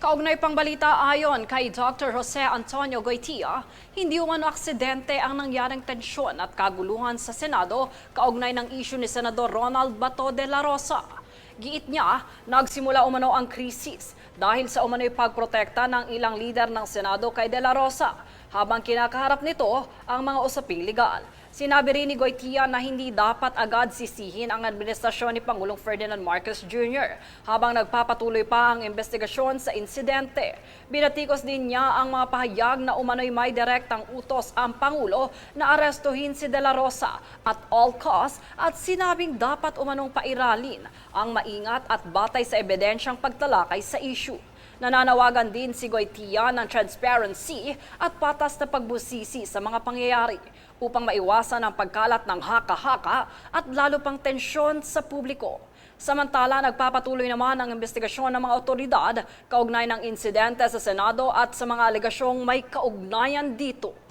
Kaugnay pang balita ayon kay Dr. Jose Antonio Goytia, hindi umano aksidente ang nangyaring tensyon at kaguluhan sa Senado kaugnay ng isyu ni Senador Ronald Bato de la Rosa. Giit niya, nagsimula umano ang krisis dahil sa umano'y pagprotekta ng ilang lider ng Senado kay de la Rosa habang kinakaharap nito ang mga usaping legal. Sinabi rin ni Goytia na hindi dapat agad sisihin ang administrasyon ni Pangulong Ferdinand Marcos Jr. habang nagpapatuloy pa ang investigasyon sa insidente. Binatikos din niya ang mga pahayag na umano'y may direktang utos ang Pangulo na arestuhin si De La Rosa at all costs at sinabing dapat umanong pairalin ang maingat at batay sa ebidensyang pagtalakay sa issue. Nananawagan din si Goytia ng transparency at patas na pagbusisi sa mga pangyayari upang maiwasan ang pagkalat ng haka-haka at lalo pang tensyon sa publiko. Samantala, nagpapatuloy naman ang investigasyon ng mga otoridad kaugnay ng insidente sa Senado at sa mga alegasyong may kaugnayan dito.